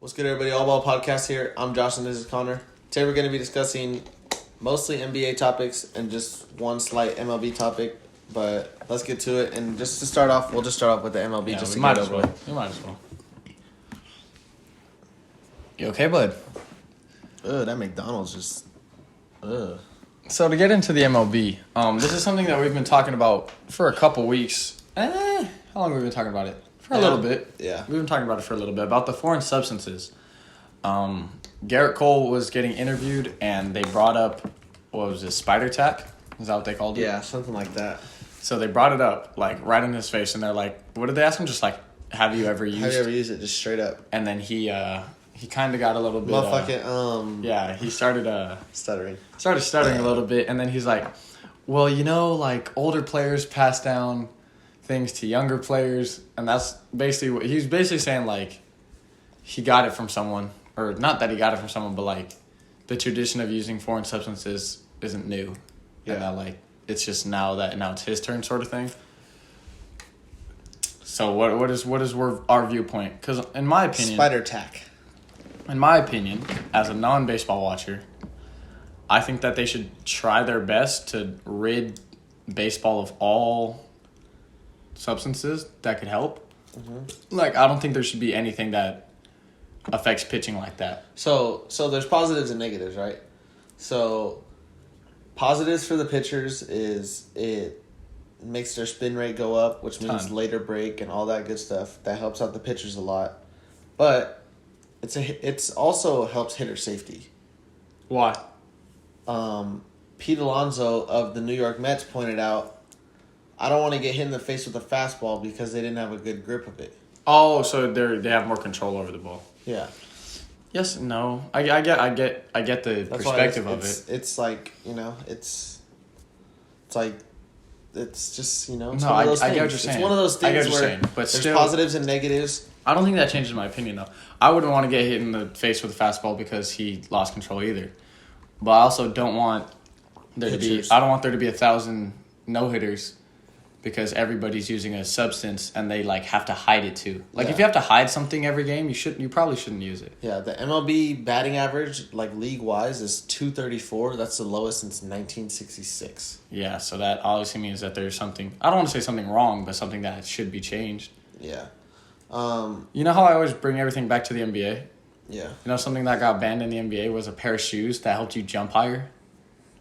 What's good, everybody? All Ball Podcast here. I'm Josh and this is Connor. Today we're going to be discussing mostly NBA topics and just one slight MLB topic. But let's get to it. And just to start off, we'll just start off with the MLB. Yeah, just we to might get as over well. with. You might as well. You okay, bud? Ugh, that McDonald's just... Ugh. So to get into the MLB, this is something that we've been talking about for a couple weeks. How long have we been talking about it? For a little bit. Yeah. We've been talking about it for a little bit, about the foreign substances. Gerrit Cole was getting interviewed, and they brought up, what was it, spider tack? Is that what they called it? Yeah, something like that. So they brought it up, like, right in his face, and they're like, what did they ask him? Just like, have you ever used? Have you ever used it? Just straight up. And then he kind of got a little bit... Motherfucking, he started... stuttering. Started stuttering a little bit, and then he's like, well, like, older players pass down things to younger players, and that's basically what he's basically saying, like, he got it from someone, or not that he got it from someone, but, like, the tradition of using foreign substances isn't new. Yeah. And that, like, it's just now it's his turn sort of thing. So what is our viewpoint? Because in my opinion... Spider tack. In my opinion, as a non-baseball watcher, I think that they should try their best to rid baseball of all substances that could help. Mm-hmm. Like, I don't think there should be anything that affects pitching like that. So there's positives and negatives, right? So positives for the pitchers is it makes their spin rate go up, which means later break and all that good stuff. That helps out the pitchers a lot. But it's also helps hitter safety. Why? Pete Alonso of the New York Mets pointed out, I don't want to get hit in the face with a fastball because they didn't have a good grip of it. Oh, so they have more control over the ball. Yeah. Yes, no. I get the That's perspective of it. It's like, it's like, it's just, it's No, one of those I things. get what you're saying. It's one of those I things get what you're where saying, but there's still, positives and negatives. I don't think that changes my opinion, though. I wouldn't want to get hit in the face with a fastball because he lost control either. But I also don't want there to be... I don't want there to be 1,000 no-hitters because everybody's using a substance and they, like, have to hide it, too. Like, if you have to hide something every game, you probably shouldn't use it. Yeah, the MLB batting average, like, league-wise, is .234. That's the lowest since 1966. Yeah, so that obviously means that there's something... I don't want to say something wrong, but something that should be changed. Yeah. You know how I always bring everything back to the NBA? Yeah. You know, something that got banned in the NBA was a pair of shoes that helped you jump higher.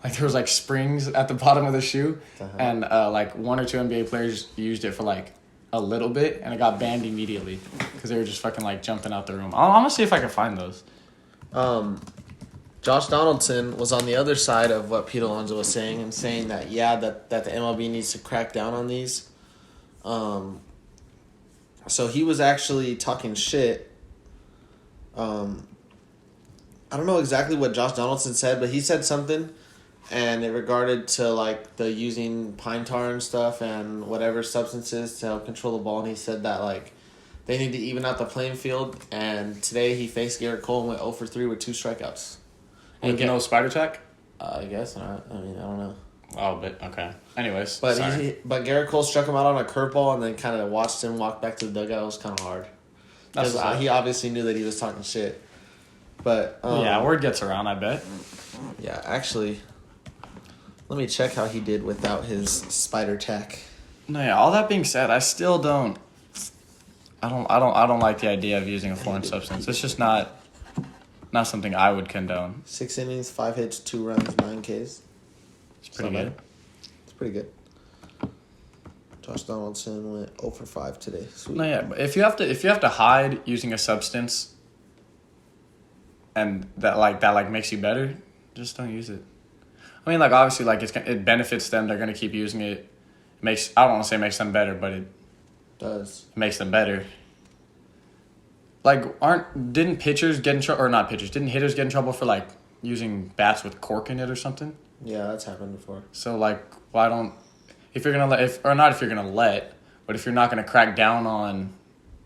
Like, there was, like, springs at the bottom of the shoe. Uh-huh. And, like, one or two NBA players used it for, like, a little bit, and it got banned immediately because they were just fucking, like, jumping out the room. I'm going to see if I can find those. Josh Donaldson was on the other side of what Pete Alonso was saying and saying that, that the MLB needs to crack down on these. So he was actually talking shit. I don't know exactly what Josh Donaldson said, but he said something, and it regarded to, like, the using pine tar and stuff and whatever substances to help control the ball, and he said that, like, they need to even out the playing field, and today he faced Gerrit Cole and went 0 for 3 with 2 strikeouts. And no spider tack? I guess not. I mean, I don't know. Oh, but okay. Anyways, but Gerrit Cole struck him out on a curveball and then kind of watched him walk back to the dugout. It was kind of hard. Because he obviously knew that he was talking shit. But yeah, word gets around, I bet. Yeah, actually, let me check how he did without his spider tack. No, yeah. All that being said, I still don't. I don't like the idea of using a foreign substance. It's just not something I would condone. 6 innings, 5 hits, 2 runs, 9 Ks. It's pretty good. It's pretty good. Josh Donaldson went 0 for 5 today. Sweet. No, yeah, but if you have to hide using a substance, and that makes you better, just don't use it. I mean, like, obviously, like, it benefits them. They're gonna keep using it. I don't want to say makes them better, but it does. Makes them better. Like, didn't hitters get in trouble for, like, using bats with cork in it or something? Yeah, that's happened before. So, like, why don't... If you're going to let... But if you're not going to crack down on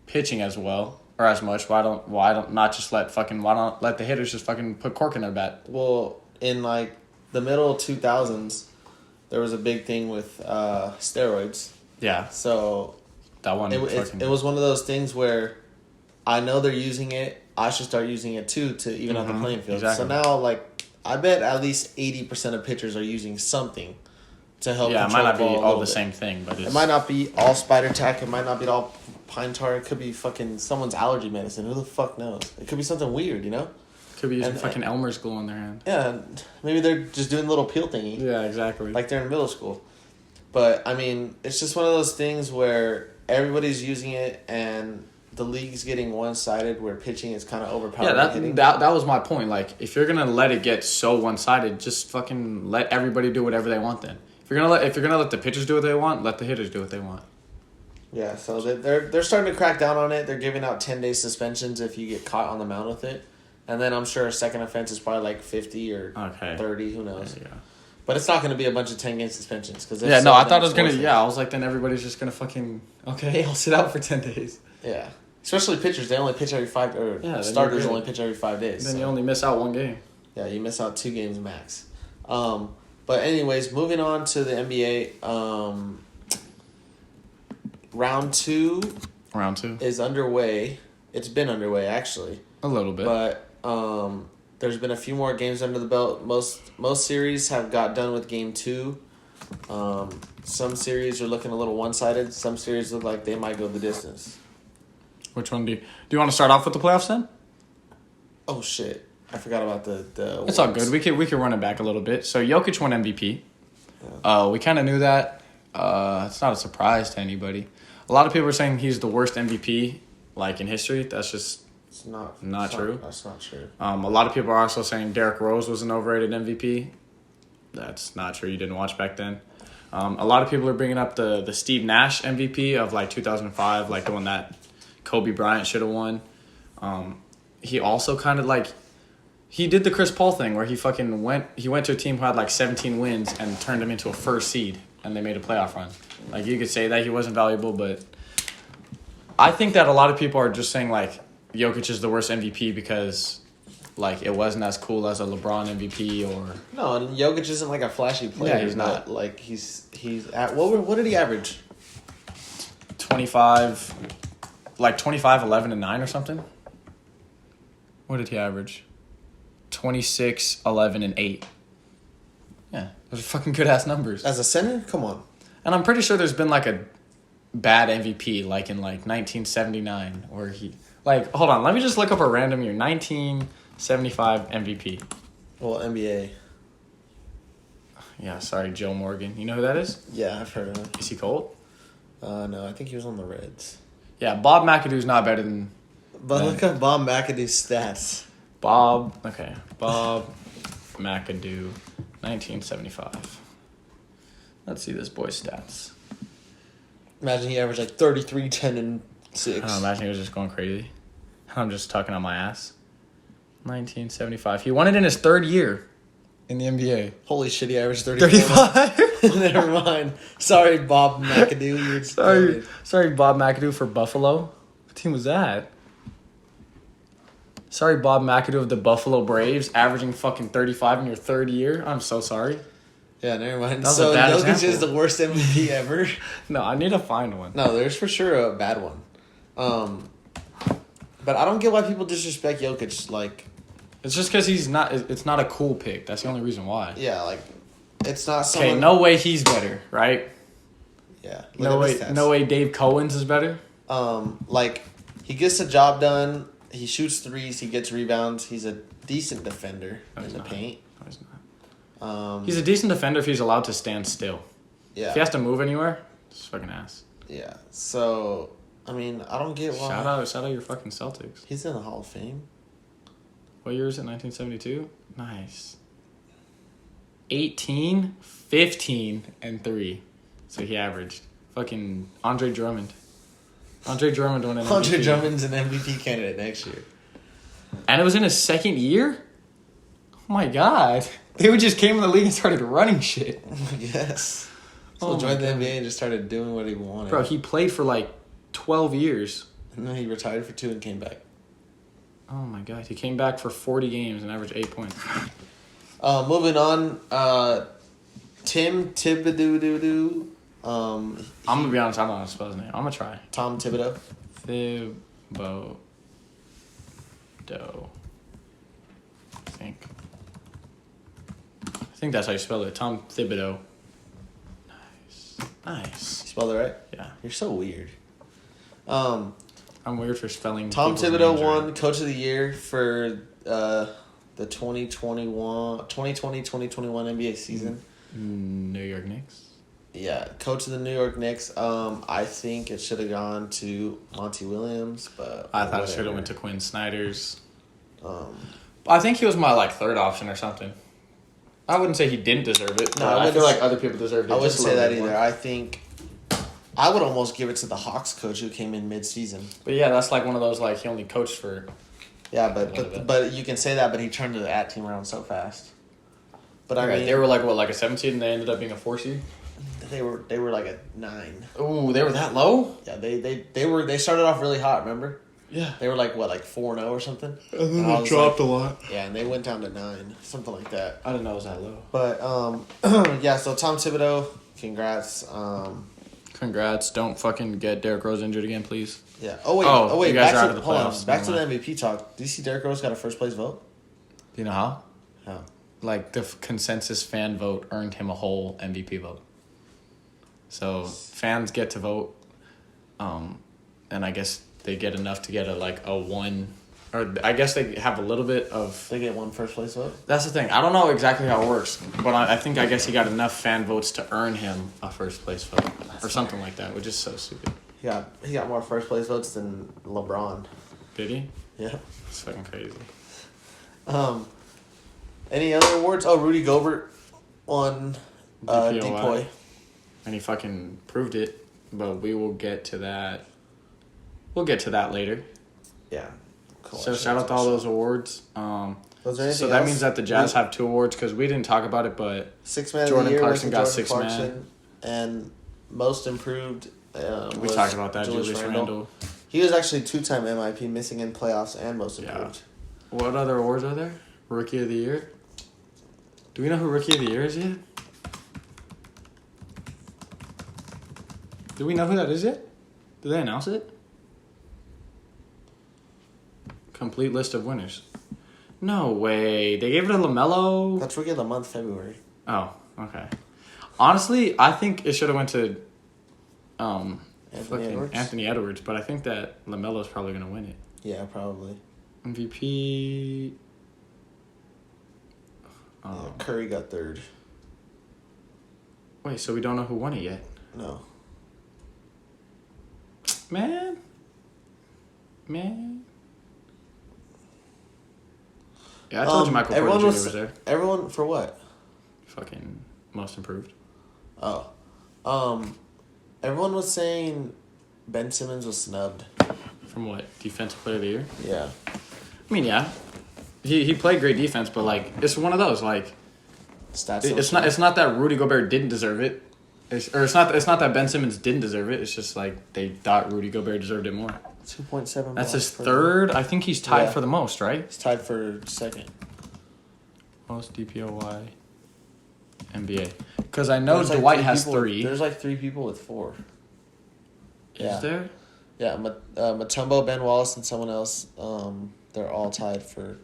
pitching as well, or as much, why don't let the hitters just fucking put cork in their bat? Well, in, like, the middle 2000s, there was a big thing with steroids. Yeah. So... That one... It was one of those things where I know they're using it I should start using it too to even out the playing field. Exactly. So now, like, I bet at least 80% of pitchers are using something to help. Yeah, it might not be all the bit. same thing, but it might not be all spider tack. It might not be all pine tar. It could be fucking someone's allergy medicine. Who the fuck knows? It could be something weird, you know? Could be using fucking Elmer's glue on their hand. Yeah, maybe they're just doing a little peel thingy. Yeah, exactly. Like they're in middle school. But, I mean, it's just one of those things where everybody's using it and the league's getting one-sided where pitching is kind of overpowered. Yeah, that was my point. Like, if you're going to let it get so one-sided, just fucking let everybody do whatever they want then. If you're gonna let the pitchers do what they want, let the hitters do what they want. Yeah, so they're starting to crack down on it. They're giving out 10-day suspensions if you get caught on the mound with it. And then I'm sure a second offense is probably like 50 or 30, who knows. Yeah. But it's not going to be a bunch of 10-game suspensions. I thought it was going to, I was like, then everybody's just going to fucking, okay, I'll sit out for 10 days. Yeah. Especially pitchers, they only pitch every 5, or starters only pitch every 5 days. Then you only miss out 1 game. Yeah, you miss out 2 games max. But anyways, moving on to the NBA, round 2 is underway. It's been underway, actually. A little bit. But there's been a few more games under the belt. Most series have got done with game 2. Some series are looking a little one-sided. Some series look like they might go the distance. Which one do you want to start off with the playoffs then? Oh shit! I forgot about the. It's all good. We could run it back a little bit. So Jokic won MVP. Yeah. We kind of knew that. It's not a surprise to anybody. A lot of people are saying he's the worst MVP like in history. That's just not true. That's not true. A lot of people are also saying Derrick Rose was an overrated MVP. That's not true. You didn't watch back then. A lot of people are bringing up the Steve Nash MVP of like 2005, like the one that Kobe Bryant should have won. He also kind of like he did the Chris Paul thing where he went to a team who had like 17 wins and turned them into a first seed and they made a playoff run. Like you could say that he wasn't valuable, but I think that a lot of people are just saying like Jokic is the worst MVP because like it wasn't as cool as a LeBron MVP or no, and Jokic isn't like a flashy player. Yeah, he's not. Like he's at what did he average? 25, 11, and 9 or something. What did he average? 26, 11, and 8. Yeah, those are fucking good ass numbers. As a center, come on. And I'm pretty sure there's been like a bad MVP like in like 1979 where he like hold on, let me just look up a random year. 1975 MVP. Well, NBA. Yeah, sorry, Joe Morgan. You know who that is? Yeah, I've heard of him. Is he cold? No, I think he was on the Reds. Yeah, Bob McAdoo's not better than... But look at Bob McAdoo's stats. Bob McAdoo, 1975. Let's see this boy's stats. Imagine he averaged like 33, 10, and 6. Imagine he was just going crazy. I'm just talking on my ass. 1975. He won it in his 3rd year in the NBA. Holy shit, he averaged 35. Never mind. Sorry, Bob McAdoo. Sorry, Bob McAdoo for Buffalo. What team was that? Sorry, Bob McAdoo of the Buffalo Braves, averaging fucking 35 in your 3rd year. I'm so sorry. Yeah, never mind. So Jokic is the worst MVP ever. No, I need to find one. No, there's for sure a bad one. But I don't get why people disrespect Jokic. Like, it's just because he's not. It's not a cool pick. That's the only reason why. Yeah, like, it's not. Okay, no way he's better, right? Yeah. No way Dave Cowens is better. Like, he gets the job done. He shoots threes. He gets rebounds. He's a decent defender in the paint. No, he's not. He's a decent defender if he's allowed to stand still. Yeah. If he has to move anywhere, it's fucking ass. Yeah. So, I mean, I don't get why. Shout out your fucking Celtics. He's in the Hall of Fame. What year is it? 1972? Nice. 18, 15, and 3. So he averaged. Fucking Andre Drummond. Andre Drummond won an MVP. Andre Drummond's an MVP candidate next year. And it was in his 2nd year? Oh my god. They just came in the league and started running shit. Yes. So joined the NBA and just started doing what he wanted. Bro, he played for like 12 years. And then he retired for 2 and came back. Oh my god. He came back for 40 games and averaged 8 points. Moving on. Tim Thibodeau. I'm going to be honest, I don't know how to spell his name. I'm going to try. Tom Thibodeau. Thibodeau. Thibodeau. I think that's how you spell it. Tom Thibodeau. Nice. You spelled it right? Yeah. You're so weird. I'm weird for spelling. Tom Thibodeau won Coach of the Year for the 2020-2021 NBA season. New York Knicks. Yeah, coach of the New York Knicks. I think it should have gone to Monty Williams, but I thought it should have went to Quinn Snyder's. I think he was my third option or something. I wouldn't say he didn't deserve it. No, I feel like other people deserved it. I wouldn't say that either. More. I think I would almost give it to the Hawks coach who came in mid-season. But yeah, that's one of those he only coached for. Yeah, but you can say that, but he turned the team around so fast. But I mean, they were a 7 seed and they ended up being a 4 seed. They were like a 9. Ooh, they were that low? Yeah, they started off really hot. Remember? Yeah. They were 4-0 or something. And then they dropped a lot. Yeah, and they went down to 9, something like that. I didn't know it was that low. But yeah, so Tom Thibodeau, congrats. Congrats. Don't fucking get Derrick Rose injured again, please. Yeah. Oh wait. You guys are out of the playoffs. Back to the MVP talk. Do you see Derrick Rose got a first place vote? Do you know how? How? The consensus fan vote earned him a whole MVP vote. So fans get to vote, and I guess they get enough to get a 1, or I guess they have a little bit of. They get 1 first place vote. That's the thing. I don't know exactly how it works, but I guess he got enough fan votes to earn him a first place vote or something like that, which is so stupid. He got more first place votes than LeBron. Did he? Yeah. It's fucking crazy. Any other awards? Oh, Rudy Gobert won DPOY. And he fucking proved it, but we will get to that. We'll get to that later. Yeah. Cool. So shout out to all those awards. So that means that the Jazz have 2 awards because we didn't talk about it, but Jordan Clarkson got 6 man, and most improved. We talked about that. Julius Randle. He was actually 2-time MIP, missing in playoffs and most improved. Yeah. What other awards are there? Rookie of the Year. Do we know who Rookie of the Year is yet? Do we know who that is yet? Did they announce it? Complete list of winners. No way. They gave it to LaMelo. That's Rookie of the Month, February. Oh, okay. Honestly, I think it should have went to Anthony Edwards, but I think that LaMelo's probably going to win it. Yeah, probably. MVP. Yeah, Curry got 3rd. Wait, so we don't know who won it yet? No. Man. Yeah, I told you Michael Porter Jr. was there. Everyone for what? Fucking most improved. Oh. Everyone was saying Ben Simmons was snubbed. From what? Defensive Player of the Year? Yeah. I mean, yeah. He played great defense, but it's one of those stats. It's not that Rudy Gobert didn't deserve it. It's not that Ben Simmons didn't deserve it. It's just they thought Rudy Gobert deserved it more. 2.7. That's his 3rd. I think he's tied for the most, right? He's tied for 2nd. Most DPOY NBA. Because I know Dwight has 3. There's 3 people with 4. Is there? Yeah, Mutombo, Ben Wallace, and someone else. They're all tied for.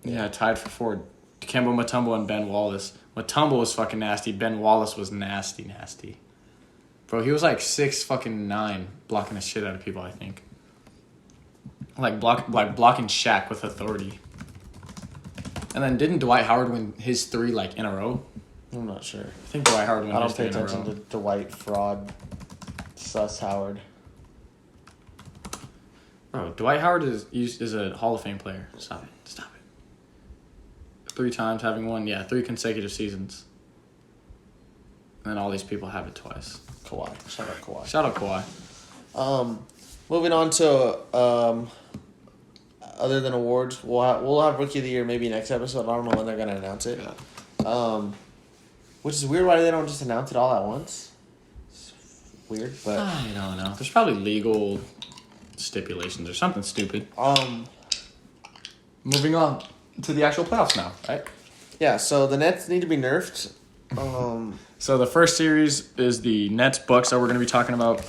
Yeah, tied for 4. Dikembe Mutombo and Ben Wallace. Mutombo was fucking nasty. Ben Wallace was nasty. Bro, he was 6'9", blocking the shit out of people, I think. Blocking Shaq with authority. And then didn't Dwight Howard win his 3 in a row? I'm not sure. I think Dwight Howard won his 3 in a row. I don't pay attention to Dwight fraud. Sus Howard. Bro, Dwight Howard is a Hall of Fame player. Stop it. 3 times having won, 3 consecutive seasons. And then all these people have it twice. Kawhi. Shout out Kawhi. Moving on to other than awards, we'll have Rookie of the Year maybe next episode. I don't know when they're gonna announce it. Yeah. Which is weird. Why they don't just announce it all at once? It's weird, but I don't know. There's probably legal stipulations or something stupid. Moving on to the actual playoffs now, right? Yeah. So the Nets need to be nerfed. So the first series is the Nets-Bucks that we're going to be talking about.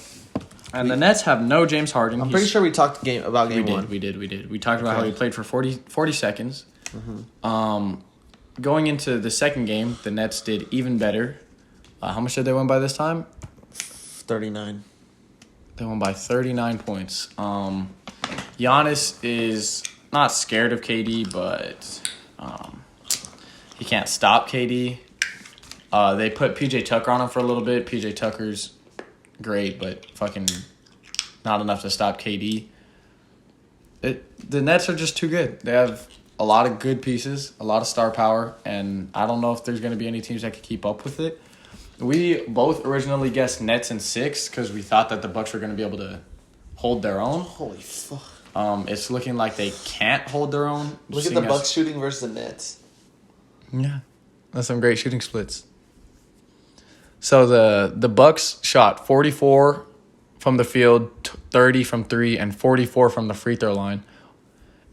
And the Nets have no James Harden. I'm pretty sure we talked about game one. We did. We talked about how he played for 40 seconds. Mm-hmm. Going into the second game, the Nets did even better. How much did they win by this time? 39. They won by 39 points. Giannis is not scared of KD, but he can't stop KD. They put PJ Tucker on him for a little bit. PJ Tucker's great, but fucking not enough to stop KD. The Nets are just too good. They have a lot of good pieces, a lot of star power, and I don't know if there's going to be any teams that can keep up with it. We both originally guessed Nets in 6 because we thought that the Bucks were going to be able to hold their own. Holy fuck. It's looking like they can't hold their own. Look at the Bucks shooting versus the Nets. Yeah. That's some great shooting splits. So the Bucks shot 44 from the field, 30 from 3, and 44 from the free throw line.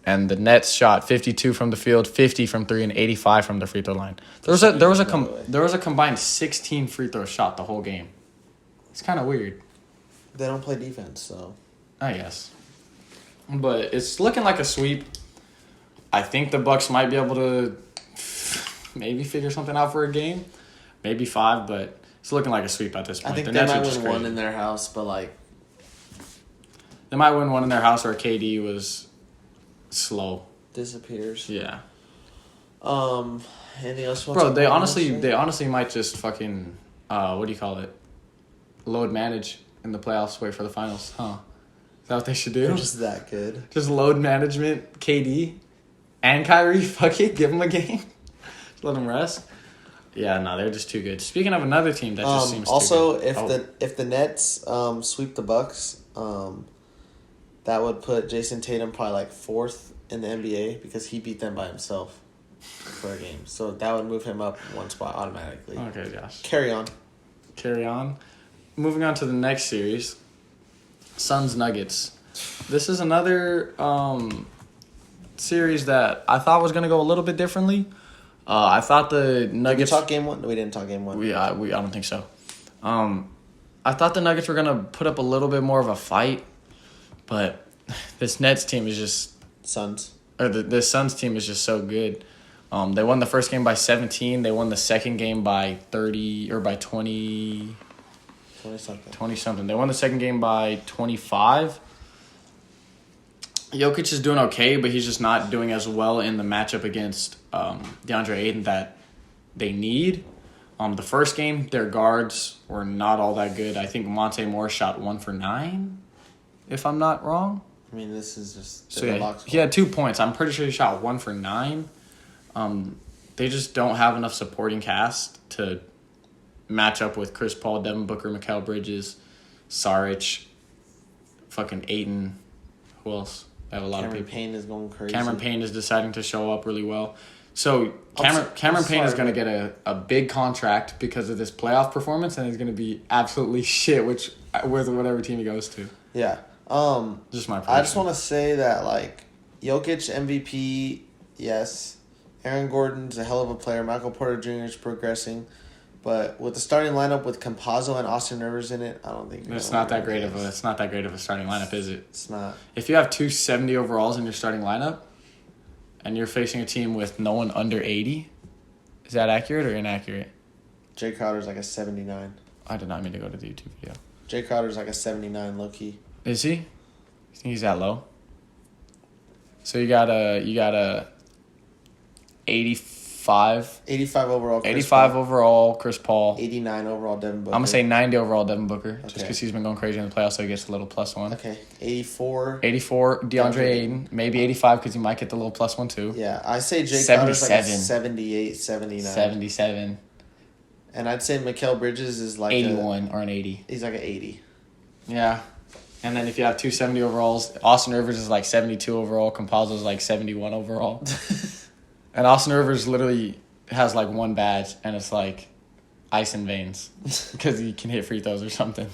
And the Nets shot 52 from the field, 50 from 3, and 85 from the free throw line. There was a combined 16 free throws shot the whole game. It's kind of weird. They don't play defense, so I guess. But it's looking like a sweep. I think the Bucks might be able to maybe figure something out for a game, maybe 5, but it's looking like a sweep at this point. I think the they Nets might are win one in their house, but like they might win one in their house where KD was slow. Disappears. Yeah. Anything else? Bro, they honestly might just fucking what do you call it? Load manage in the playoffs. Wait for the finals, huh? Is that what they should do? They're just that good. Just load management, KD, and Kyrie. Fuck it, give them a game. Just let them rest. Yeah, no, they're just too good. Speaking of another team that just seems also, too good. if the Nets sweep the Bucks, that would put Jason Tatum probably like 4th in the NBA because he beat them by himself for a game. So that would move him up one spot automatically. Okay, Josh. Carry on. Moving on to the next series, Suns Nuggets. This is another series that I thought was going to go a little bit differently. I thought the Nuggets... Did we talk game 1? No, we didn't talk game 1. I don't think so. I thought the Nuggets were going to put up a little bit more of a fight, but this Nets team is just... Suns. Or the Suns team is just so good. They won the first game by 17. They won the second game by 30 or by 20... 20-something. They won the second game by 25. Jokic is doing okay, but he's just not doing as well in the matchup against DeAndre Ayton that they need. The first game, their guards were not all that good. I think Monte Morris shot 1 for 9, if I'm not wrong. I mean, this is just... So yeah, he had 2 points. I'm pretty sure he shot 1 for 9. They just don't have enough supporting cast to match up with Chris Paul, Devin Booker, Mikal Bridges, Saric, fucking Ayton. Who else? They have a lot of people. Cameron Payne is going crazy. Cameron Payne is deciding to show up really well. So Cameron Payne is going to get a big contract because of this playoff performance, and he's going to be absolutely shit with whatever team he goes to. Yeah. Just my prediction. I just want to say that, like, Jokic MVP, yes. Aaron Gordon's a hell of a player. Michael Porter Jr. is progressing. But with the starting lineup with Campazzo and Austin Rivers in it, I don't think it's not that great of a starting lineup, is it? It's not. If you have 2 70 overalls in your starting lineup and you're facing a team with no one under 80, is that accurate or inaccurate? Jay Crowder's like a 79. I did not mean to go to the YouTube video. Jay Crowder's like a 79 low key. Is he? You think he's that low? So you got a 85 overall Chris 85 Paul. Overall Chris Paul. 89 overall Devin Booker. I'm going to say 90 overall Devin Booker, just Okay. because he's been going crazy in the playoffs, so he gets a little +1. Okay. 84 DeAndre Ayton. Maybe 85 because he might get the little +1 too. Yeah, I say Jay Crowder's like a 77. 78, 79. 77. And I'd say Mikal Bridges is like 81 or an 80. He's like an 80. Yeah. And then if you have 2 70 overalls, Austin Rivers is like 72 overall. Campazzo is like 71 overall. And Austin Rivers literally has like 1 badge, and it's like ice and veins because he can hit free throws or something.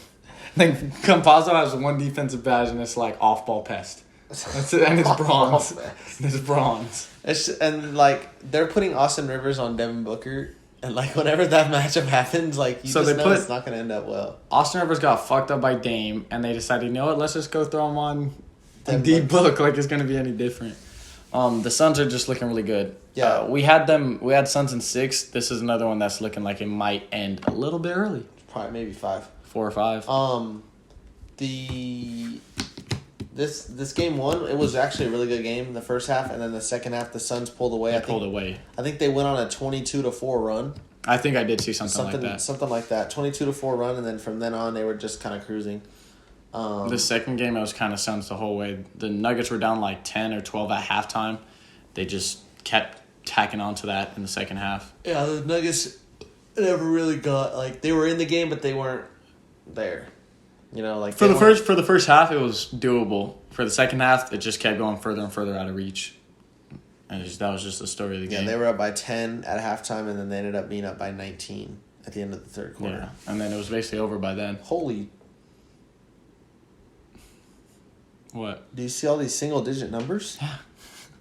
Then Campazzo has 1 defensive badge, and it's like off-ball pest. That's it, and it's bronze. It's bronze. And like they're putting Austin Rivers on Devin Booker, And, like, whenever that matchup happens, like, you So just they know it's not going to end up well. Austin Rivers got fucked up by Dame, and they decided, you know what, let's just go throw him on D-Book like it's going to be any different. The Suns are just looking really good. Yeah. We had Suns in 6. This is another one that's looking like it might end a little bit early. Probably maybe 5. 4 or 5. This game 1, it was actually a really good game the first half, and then the second half the Suns pulled away. I think they went on a 22-4 run. I think I did see something like that. Something like that. 22-4 run, and then from then on they were just kind of cruising. The second game it was kind of Suns the whole way. The Nuggets were down like 10 or 12 at halftime. They just kept tacking on to that in the second half. Yeah, the Nuggets never really got, like, they were in the game, but they weren't there. You know, like, for the first half, it was doable. For the second half, it just kept going further and further out of reach, and that was just the story of the game. Yeah, they were up by 10 at halftime, and then they ended up being up by 19 at the end of the third quarter. Yeah, and then it was basically over by then. Holy! What? Do you see all these single-digit numbers? Yeah.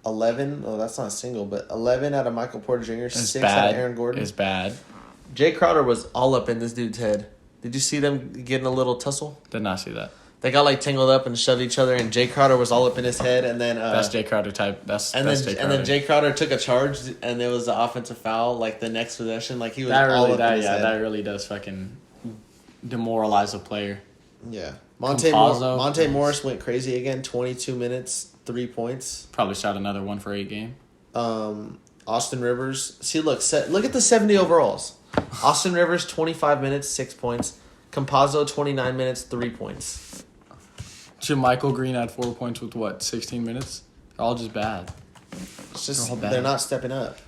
11. Oh, that's not a single, but 11 out of Michael Porter Jr. 6 out of Aaron Gordon. It's bad. Jay Crowder was all up in this dude's head. Did you see them getting a little tussle? Did not see that. They got, like, tangled up and shoved each other, and Jay Crowder was all up in his head, and then that's Jay Crowder type. That's Jay Crowder. And then Jay Crowder took a charge, and there was an offensive foul, like, the next possession. Like, he was all up in his head. That really does fucking demoralize a player. Yeah. Monte Morris went crazy again. 22 minutes, 3 points. Probably shot another 1 for 8 game. Austin Rivers. See, look at the 70 overalls. Austin Rivers, 25 minutes, 6 points. Campazzo, 29 minutes, 3 points. Michael Green had 4 points with, 16 minutes? They're all just bad. It's just they're not stepping up.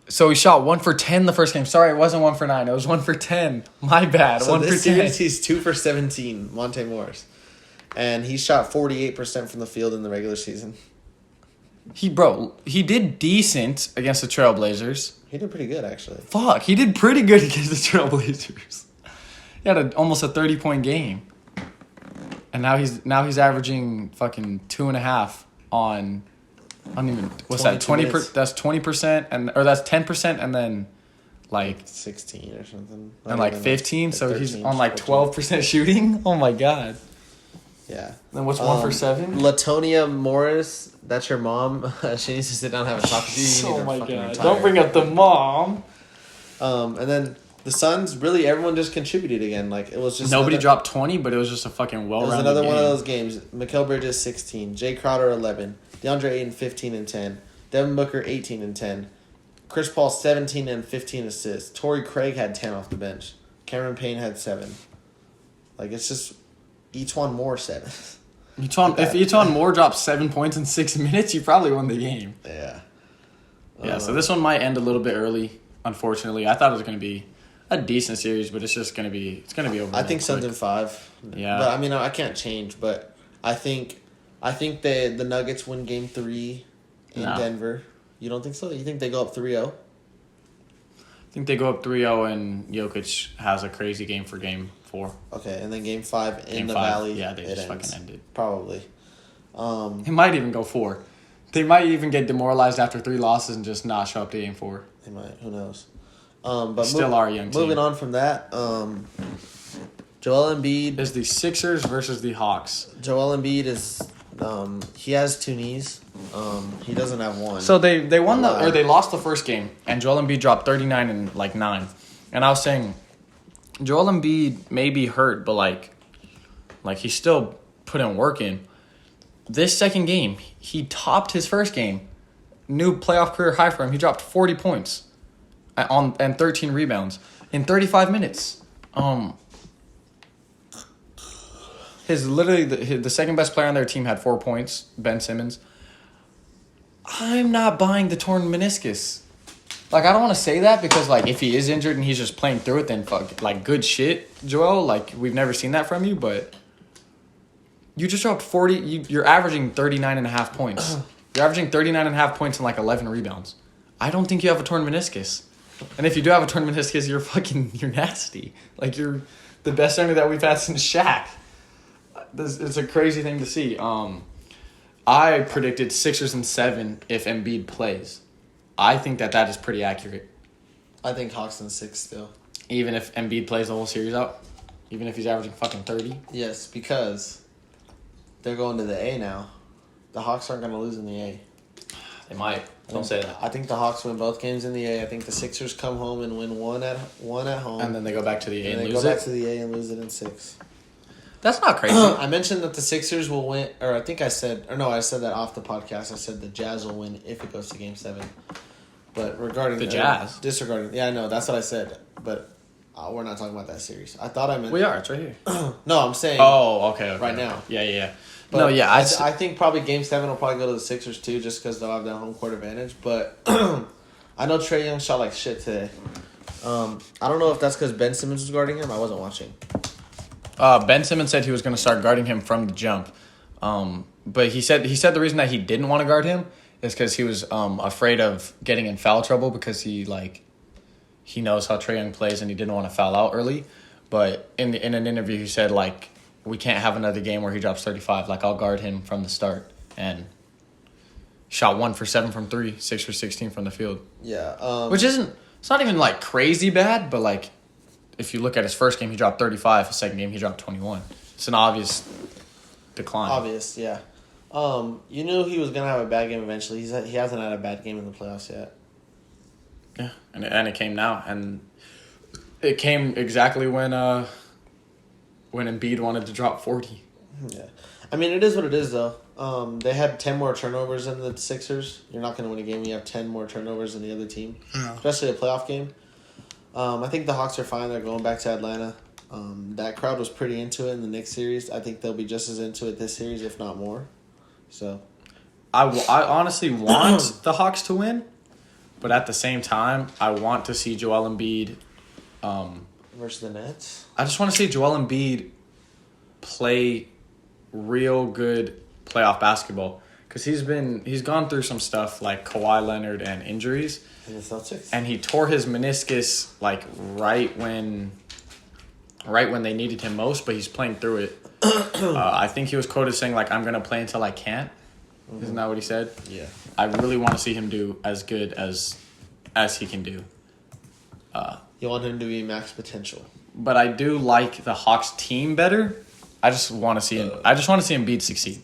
So he shot 1 for 10 the first game. Sorry, it wasn't 1 for 9. It was 1 for 10. My bad. So 1 for 10. Series, he's 2 for 17, Monte Morris. And he shot 48% from the field in the regular season. He did decent against the Trailblazers. He did pretty good, actually. Fuck, he did pretty good against the Trailblazers. He had almost a 30-point game. And now he's averaging fucking 2.5 on... I don't even... What's that? 20%? That's 20%, or that's 10%, and then, like... 16 or something. And, like, 15, so 13, he's on, like, 14. 12% shooting? Oh, my God. Yeah. Then what's 1 for 7? Latonia Morris, that's your mom. She needs to sit down and have a talk with you. Oh, my God. Retire. Don't bring up the mom. And then... The Suns, really, everyone just contributed again. Like, it was just... Nobody dropped 20, but it was just a fucking well-rounded game. It was another one of those games. Mikal Bridges, 16. Jay Crowder, 11. DeAndre Ayton, 15 and 10. Devin Booker, 18 and 10. Chris Paul, 17 and 15 assists. Torrey Craig had 10 off the bench. Cameron Payne had 7. Like, it's just... Etuan Moore, 7. If Etuan Moore dropped 7 points in 6 minutes, you probably won the game. Yeah. Yeah, so this one might end a little bit early, unfortunately. I thought it was going to be a decent series, but it's going to be over. I think Suns in 5. Yeah. But, I mean, I can't change, but I think the Nuggets win Game 3 in Denver. You don't think so? You think they go up 3-0? I think they go up 3-0, and Jokic has a crazy game for Game 4. Okay, and then Game 5 in the Valley. Yeah, they just fucking ended. Probably. It might even go 4. They might even get demoralized after 3 losses and just not show up to Game 4. They might. Who knows? But still our young team. Moving on from that, Joel Embiid is the Sixers versus the Hawks. Joel Embiid is he has 2 knees. He doesn't have one. So they won they lost the first game, and Joel Embiid dropped 39 and 9. And I was saying, Joel Embiid may be hurt, but like he still put in work in. This second game, he topped his first game, new playoff career high for him. He dropped 40 points. And 13 rebounds in 35 minutes. The second best player on their team had 4 points, Ben Simmons. I'm not buying the torn meniscus. Like, I don't want to say that because, like, if he is injured and he's just playing through it, then fuck, like, good shit, Joel. Like, we've never seen that from you, but you just dropped 40. You're averaging 39.5 points. You're averaging 39.5 points and, like, 11 rebounds. I don't think you have a torn meniscus. And if you do have a torn meniscus, you're nasty. Like, you're the best center that we've had since Shaq. It's a crazy thing to see. I predicted Sixers in 7 if Embiid plays. I think that is pretty accurate. I think Hawks in 6 still. Even if Embiid plays the whole series out? Even if he's averaging fucking 30? Yes, because they're going to the A now. The Hawks aren't going to lose in the A. They might. Don't say that. I think the Hawks win both games in the A. I think the Sixers come home and win one at home. And then they go back to the A and lose it? They go back to the A and lose it in 6. That's not crazy. I mentioned that the Sixers will win, or I think I said that off the podcast. I said the Jazz will win if it goes to Game 7. But regarding the Jazz, disregarding, yeah, I know that's what I said, but we're not talking about that series. I thought I meant we are. It's right here. No, I'm saying. Oh, okay. Right now. Yeah. But no, yeah. I think probably Game 7 will probably go to the Sixers too, just because they'll have that home court advantage. But I know Trae Young shot like shit today. I don't know if that's because Ben Simmons was guarding him. I wasn't watching. Ben Simmons said he was going to start guarding him from the jump, but he said the reason that he didn't want to guard him is because he was afraid of getting in foul trouble because he knows how Trae Young plays and he didn't want to foul out early. But in an interview, he said we can't have another game where he drops 35. I'll guard him from the start, and shot 1 for 7 from 3, 6 for 16 from the field. Yeah, which isn't. It's not even crazy bad, but if you look at his first game, he dropped 35. His second game, he dropped 21. It's an obvious decline. Obvious, yeah. You knew he was gonna have a bad game eventually. He hasn't had a bad game in the playoffs yet. Yeah, and it came now, and it came exactly when Embiid wanted to drop 40. Yeah, I mean it is what it is though. They had 10 more turnovers than the Sixers. You're not gonna win a game when you have 10 more turnovers than the other team, especially a playoff game. I think the Hawks are fine. They're going back to Atlanta. That crowd was pretty into it in the Knicks series. I think they'll be just as into it this series, if not more. So, I honestly want the Hawks to win, but at the same time, I want to see Joel Embiid versus the Nets. I just want to see Joel Embiid play real good playoff basketball because he's gone through some stuff like Kawhi Leonard and injuries. In the Celtics. And he tore his meniscus right when they needed him most, but he's playing through it. I think he was quoted saying I'm gonna play until I can't. Mm-hmm. Isn't that what he said? Yeah. I really want to see him do as good as he can do. You want him to be max potential. But I do like the Hawks team better. I just want to see him. I just want to see Embiid succeed.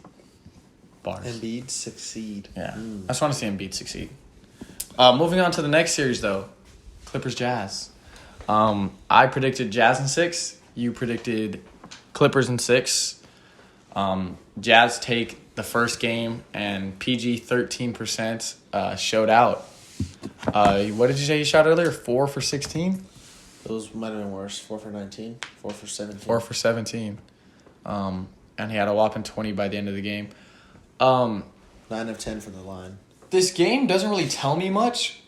Bars. Embiid succeed. Yeah. I just want to see Embiid succeed. Moving on to the next series, though. Clippers Jazz. I predicted Jazz in 6. You predicted Clippers in 6. Jazz take the first game, and PG 13% showed out. What did you say he shot earlier? 4 for 16? Those might have been worse. 4 for 19. 4 for 17. 4 for 17. And he had a whopping 20 by the end of the game. 9 of 10 for the line. This game doesn't really tell me much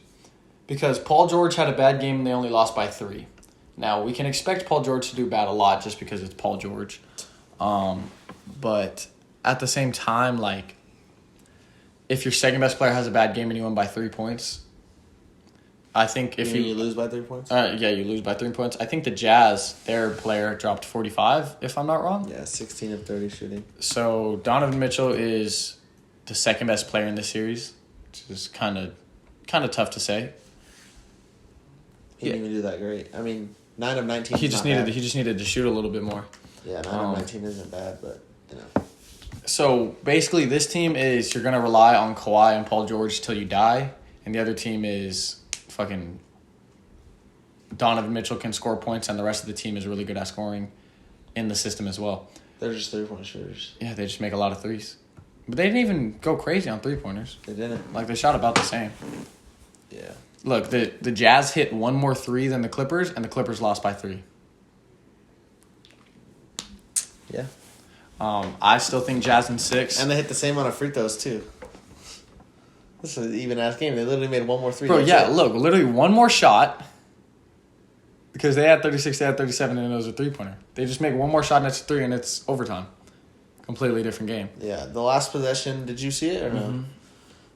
because Paul George had a bad game and they only lost by 3. Now, we can expect Paul George to do bad a lot just because it's Paul George. But at the same time, if your second best player has a bad game and you win by 3 points, I think if you lose by 3 points? Yeah, you lose by 3 points. I think the Jazz, their player dropped 45, if I'm not wrong. Yeah, 16 of 30 shooting. So Donovan Mitchell is the second best player in this series, which is kind of tough to say. He didn't even do that great. I mean, 9 of 19. He just needed to shoot a little bit more. Yeah, 9 of 19 isn't bad, but So basically, this team is you're gonna rely on Kawhi and Paul George till you die, and the other team is fucking Donovan Mitchell can score points, and the rest of the team is really good at scoring in the system as well. They're just 3-point shooters. Yeah, they just make a lot of threes. But they didn't even go crazy on 3-pointers. They didn't. They shot about the same. Yeah. Look, the Jazz hit one more 3 than the Clippers, and the Clippers lost by 3. Yeah. I still think Jazz in 6. And they hit the same amount of free throws, too. This is an even-ass game. They literally made one more 3. Bro, yeah, look, literally one more shot. Because they had 36, they had 37, and it was a 3-pointer. They just make one more shot, and it's a 3, and it's overtime. Completely different game. Yeah, the last possession, did you see it or no?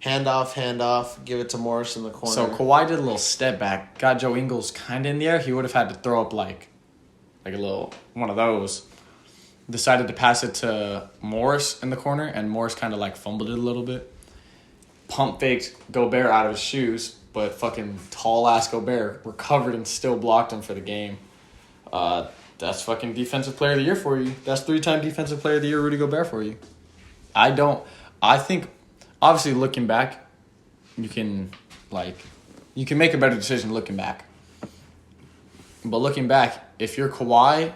Handoff, give it to Morris in the corner. So Kawhi did a little step back, got Joe Ingles kind of in the air. He would have had to throw up like a little one of those. Decided to pass it to Morris in the corner, and Morris kind of fumbled it a little bit. pump faked Gobert out of his shoes, but fucking tall-ass Gobert recovered and still blocked him for the game. That's fucking Defensive Player of the Year for you. That's 3-time Defensive Player of the Year Rudy Gobert for you. I think, obviously looking back, you can make a better decision looking back. But looking back, if you're Kawhi,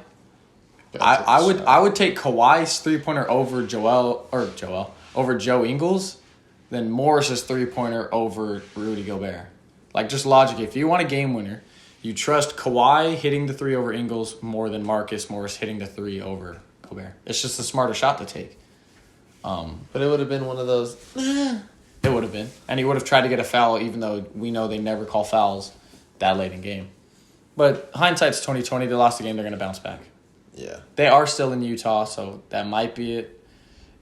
I would take Kawhi's 3-pointer over Joe Ingles than Morris's 3-pointer over Rudy Gobert. Like, just logic, if you want a game winner, you trust Kawhi hitting the 3 over Ingles more than Marcus Morris hitting the 3 over Gobert. It's just a smarter shot to take. But it would have been one of those. It would have been. And he would have tried to get a foul, even though we know they never call fouls that late in game. But hindsight's 20/20. They lost the game. They're going to bounce back. Yeah. They are still in Utah, so that might be it.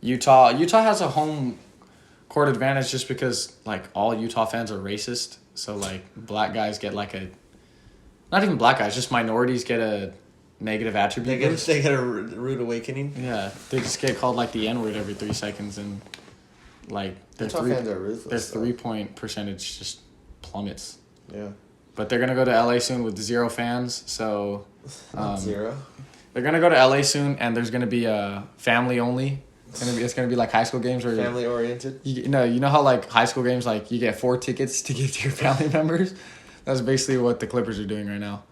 Utah has a home court advantage just because, like, all Utah fans are racist. So, like, black guys get, like, not even black guys, just minorities get a negative attribute. They get a rude awakening. Yeah. They just get called, like, the N-word every 3 seconds, and, like, their fans are ruthless. Their 3-point percentage just plummets. Yeah. But they're going to go to LA soon with 0 fans, so... 0? They're going to go to LA soon, and there's going to be a family only. It's going to be like high school games where... Family oriented? You know how, like, high school games, like, you get 4 tickets to give to your family members? That's basically what the Clippers are doing right now.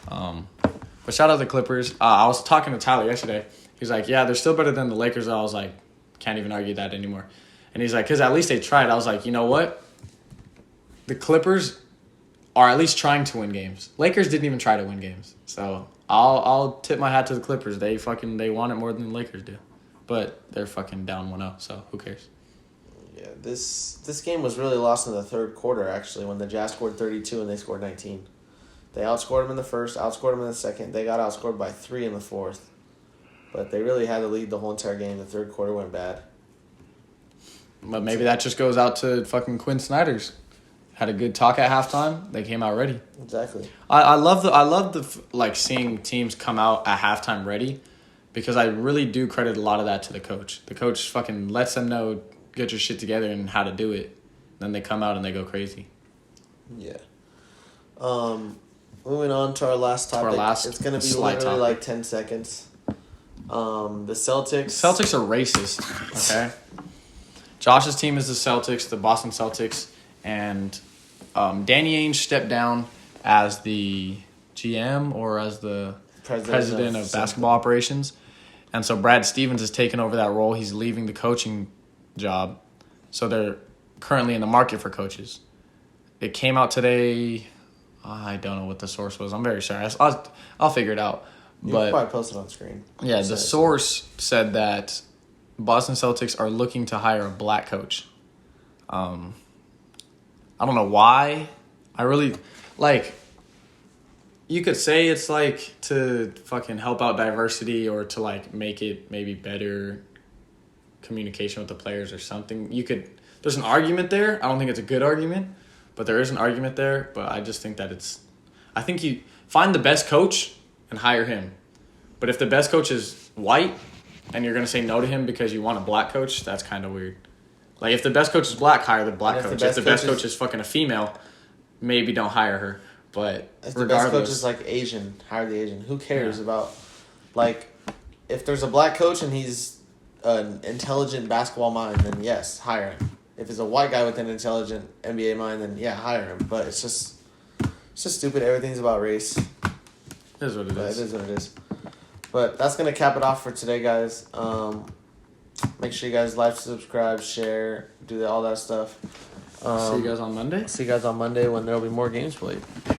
But shout out to the Clippers. I was talking to Tyler yesterday. He's like, yeah, they're still better than the Lakers. I was like, can't even argue that anymore. And he's like, because at least they tried. I was like, you know what? The Clippers are at least trying to win games. Lakers didn't even try to win games. So I'll tip my hat to the Clippers. They want it more than the Lakers do. But they're fucking down 1-0, so who cares? Yeah, this game was really lost in the third quarter, actually, when the Jazz scored 32 and they scored 19. They outscored them in the first, outscored them in the second. They got outscored by 3 in the fourth. But they really had to lead the whole entire game. The third quarter went bad. But maybe that just goes out to fucking Quinn Snyder's. Had a good talk at halftime. They came out ready. Exactly. I love the like seeing teams come out at halftime ready, because I really do credit a lot of that to the coach. The coach fucking lets them know, get your shit together and how to do it. Then they come out and they go crazy. Yeah. Moving on to our last topic. It's going to be literally like 10 seconds. The Celtics. Celtics are racist. Okay. Josh's team is the Celtics, the Boston Celtics, and Danny Ainge stepped down as the GM or as the president of basketball operations. And so Brad Stevens has taken over that role. He's leaving the coaching job. So they're currently in the market for coaches. It came out today. I don't know what the source was. I'm very sorry. I'll figure it out. You can probably post it on screen. Yeah, the source said that Boston Celtics are looking to hire a black coach. I don't know why. I really, like, you could say it's, like, to fucking help out diversity or to, like, make it maybe better communication with the players or something. There's an argument there. I don't think it's a good argument, but there is an argument there. But I just think that I think you find the best coach and hire him. But if the best coach is white and you're going to say no to him because you want a black coach, that's kind of weird. Like, if the best coach is black, hire the black coach. If the best coach is fucking a female, maybe don't hire her. But if the best coach is, like, Asian, hire the Asian. Who cares about, like, if there's a black coach and he's an intelligent basketball mind, then yes, hire him. If it's a white guy with an intelligent NBA mind, then yeah, hire him. But it's just stupid. Everything's about race. It is what it is. It is what it is. But that's going to cap it off for today, guys. Make sure you guys like, subscribe, share, do all that stuff. See you guys on Monday? See you guys on Monday when there will be more games played.